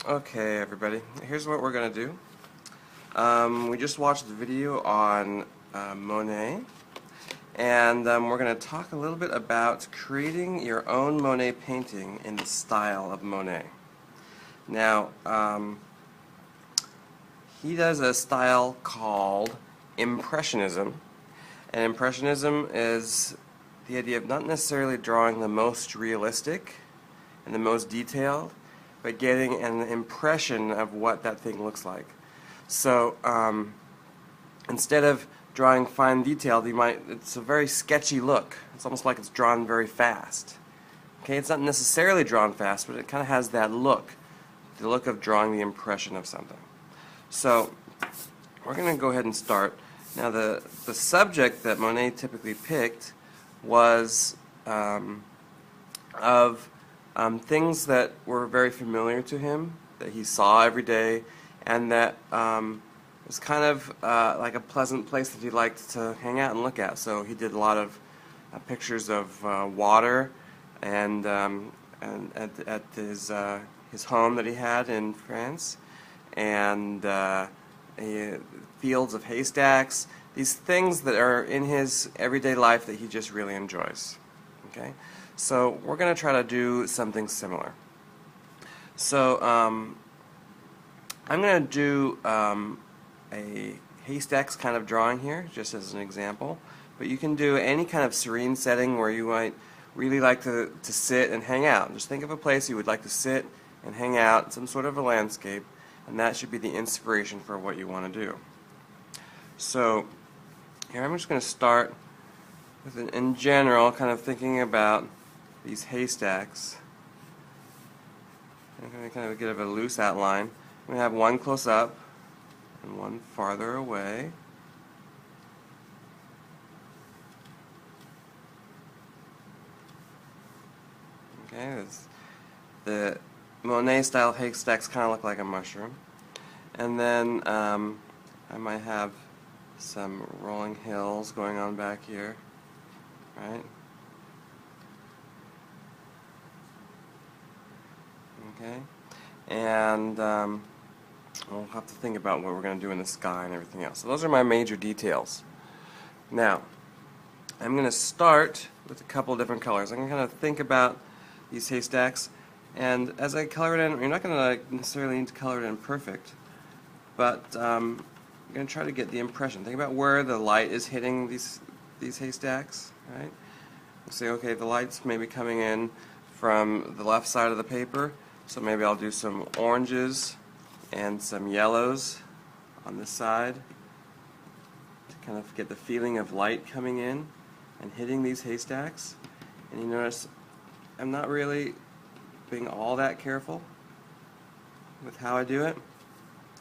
Okay, everybody, here's what we're going to do. We just watched the video on Monet, and we're going to talk a little bit about creating your own Monet painting in the style of Monet. Now, he does a style called impressionism, and impressionism is the idea of not necessarily drawing the most realistic and the most detailed, but getting an impression of what that thing looks like. So instead of drawing fine detail, it's a very sketchy look. It's almost like it's drawn very fast. Okay, it's not necessarily drawn fast, but it kind of has that look, the look of drawing the impression of something. So we're going to go ahead and start. Now the subject that Monet typically picked was of things that were very familiar to him, that he saw every day, and that was kind of like a pleasant place that he liked to hang out and look at. So he did a lot of pictures of water and at his home that he had in France, and fields of haystacks, these things that are in his everyday life that he just really enjoys. Okay, so we're going to try to do something similar. So I'm going to do a haystacks kind of drawing here, just as an example. But you can do any kind of serene setting where you might really like to sit and hang out. Just think of a place you would like to sit and hang out, some sort of a landscape, and that should be the inspiration for what you want to do. So here I'm just going to start with in general, kind of thinking about these haystacks. I'm going to kind of give a loose outline. I'm going to have one close up and one farther away. Okay, the Monet style haystacks kind of look like a mushroom. And then I might have some rolling hills going on back here, right? Okay, and we'll have to think about what we're going to do in the sky and everything else. So those are my major details. Now, I'm going to start with a couple of different colors. I'm going to kind of think about these haystacks, and as I color it in, you're not going to necessarily need to color it in perfect, but I'm going to try to get the impression. Think about where the light is hitting these haystacks, right? Say, okay, the light's maybe coming in from the left side of the paper, so maybe I'll do some oranges and some yellows on this side to kind of get the feeling of light coming in and hitting these haystacks. And you notice I'm not really being all that careful with how I do it.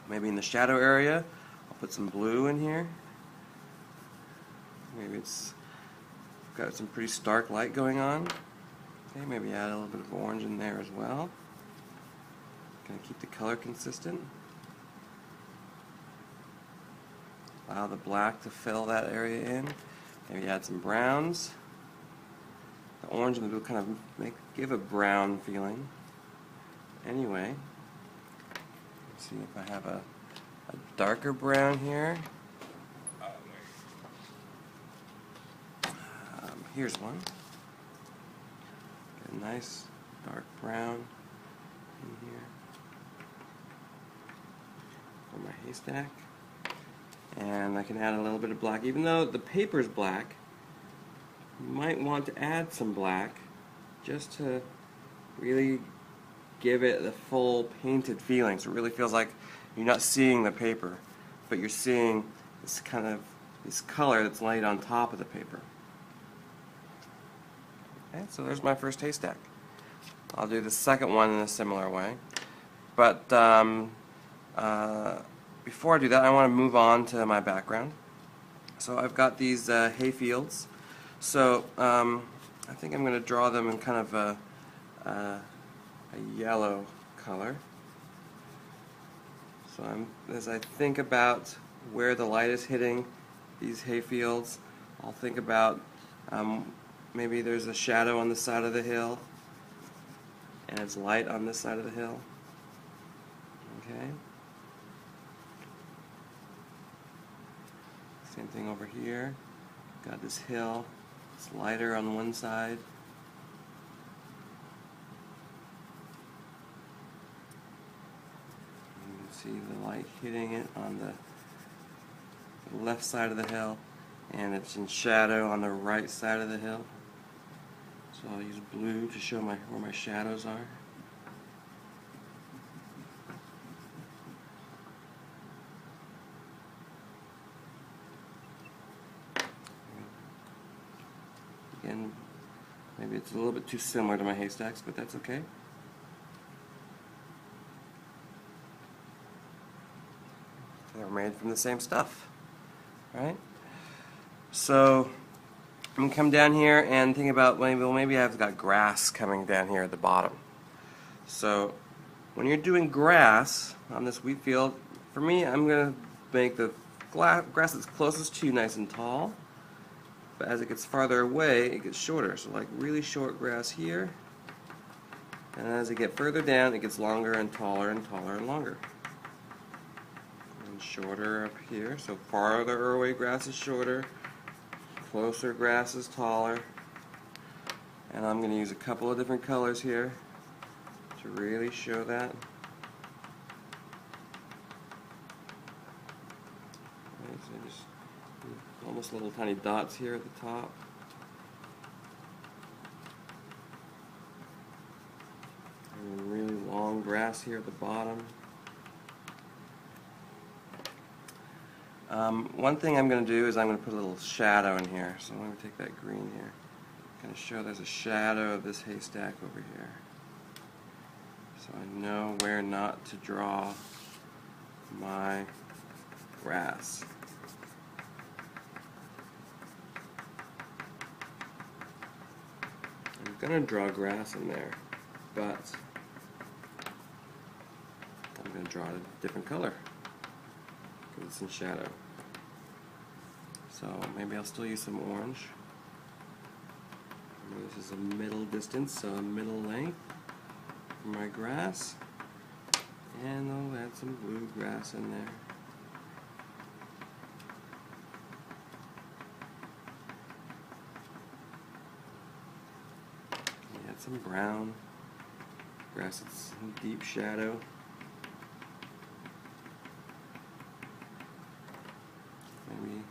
Maybe in the shadow area I'll put some blue in here. Maybe it's got some pretty stark light going on. Okay, maybe add a little bit of orange in there as well. Gonna keep the color consistent. Allow the black to fill that area in. Maybe add some browns. The orange and the blue kind of give a brown feeling. Anyway, let's see if I have a darker brown here. Here's one. Get a nice dark brown in here for my haystack. And I can add a little bit of black. Even though the paper's black, you might want to add some black just to really give it the full painted feeling. So it really feels like you're not seeing the paper, but you're seeing this kind of this color that's laid on top of the paper. Okay, so there's my first haystack. I'll do the second one in a similar way. But before I do that, I want to move on to my background. So I've got these hay fields. So I think I'm going to draw them in kind of a yellow color. So as I think about where the light is hitting these hay fields, I'll think about maybe there's a shadow on the side of the hill and it's light on this side of the hill. Okay. Same thing over here. Got this hill. It's lighter on one side. You can see the light hitting it on the left side of the hill, and it's in shadow on the right side of the hill. So I'll use blue to show where my shadows are. Again, maybe it's a little bit too similar to my haystacks, but that's okay. They're made from the same stuff, right? So I'm going to come down here and think about, maybe I've got grass coming down here at the bottom. So when you're doing grass on this wheat field, for me, I'm going to make the grass that's closest to you nice and tall, but as it gets farther away, it gets shorter. So like really short grass here, and as it gets further down, it gets longer and taller and taller and longer. And shorter up here, so farther away grass is shorter, closer grass is taller. And I'm going to use a couple of different colors here to really show that. Okay, so just almost little tiny dots here at the top. And really long grass here at the bottom. One thing I'm going to do is I'm going to put a little shadow in here. So I'm going to take that green here. Kind of show there's a shadow of this haystack over here. So I know where not to draw my grass. I'm going to draw grass in there, but I'm going to draw it a different color because it's in shadow. So maybe I'll still use some orange. This is a middle distance, so a middle length for my grass. And I'll add some blue grass in there. Add some brown grass that's in deep shadow. Maybe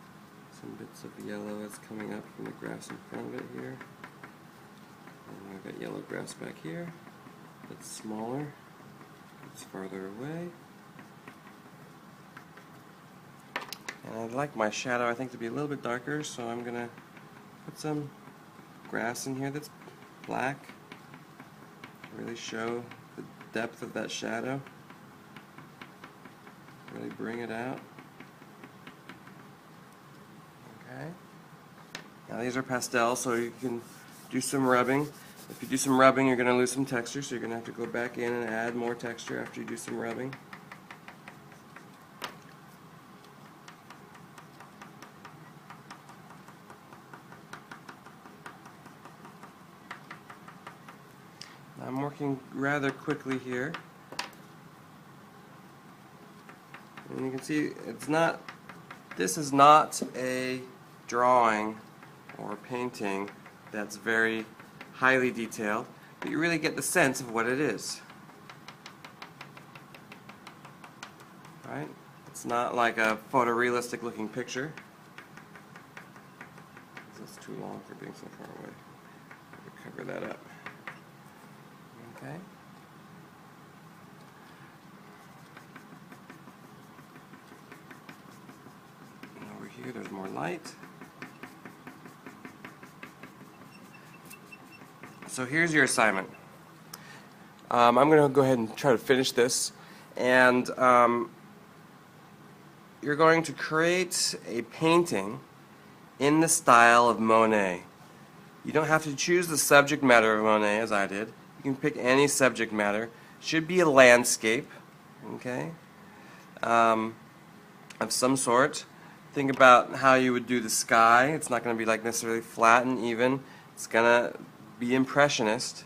some bits of yellow that's coming up from the grass in front of it here. And I've got yellow grass back here. That's smaller. It's farther away. And I'd like my shadow, I think, to be a little bit darker, so I'm going to put some grass in here that's black to really show the depth of that shadow. Really bring it out. Okay. Now these are pastels, so you can do some rubbing. If you do some rubbing, you're going to lose some texture, so you're going to have to go back in and add more texture after you do some rubbing. I'm working rather quickly here. And you can see this is not a drawing or painting that's very highly detailed, but you really get the sense of what it is. Right? It's not like a photorealistic looking picture. That's too long for being so far away. I'll cover that up. Okay. And over here there's more light. So here's your assignment. I'm going to go ahead and try to finish this, and you're going to create a painting in the style of Monet. You don't have to choose the subject matter of Monet as I did. You can pick any subject matter. It should be a landscape, okay, of some sort. Think about how you would do the sky. It's not going to be like necessarily flat and even. It's going to be impressionist,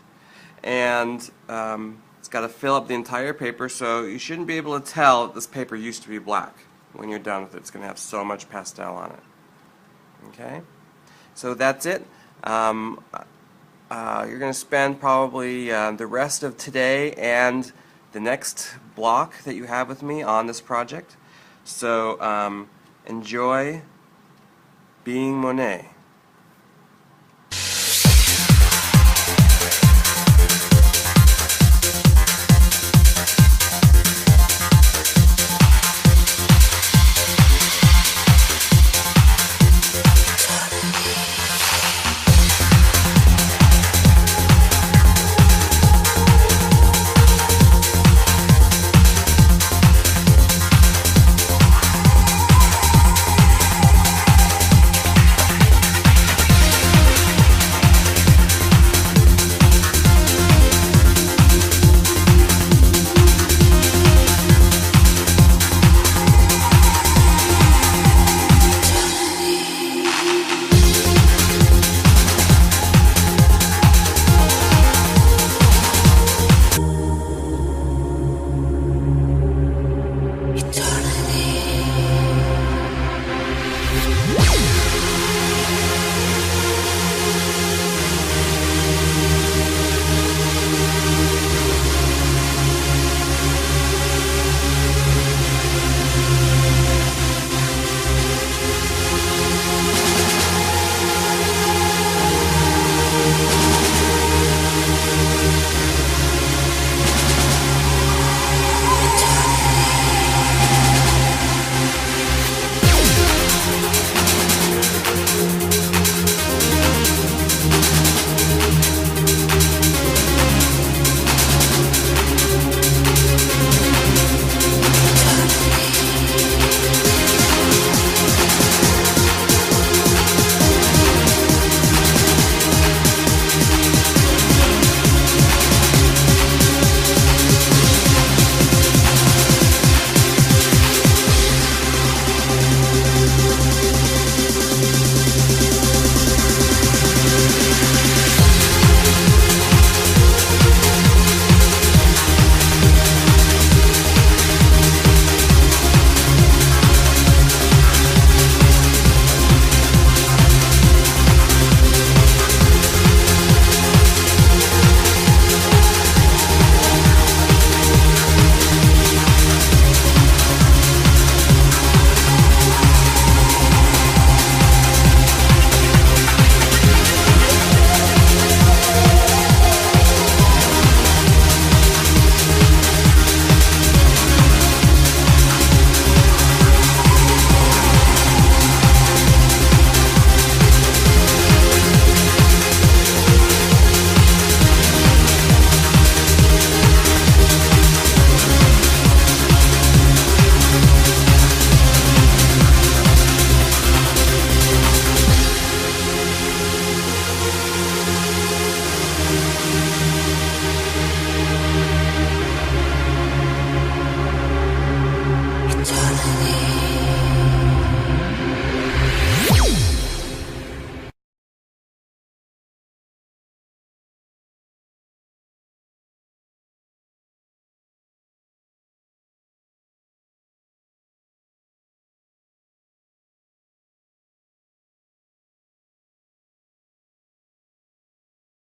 and it's going got to fill up the entire paper, so you shouldn't be able to tell that this paper used to be black. When you're done with it, it's going to have so much pastel on it. Okay? So that's it. You're going to spend probably the rest of today and the next block that you have with me on this project. So enjoy being Monet.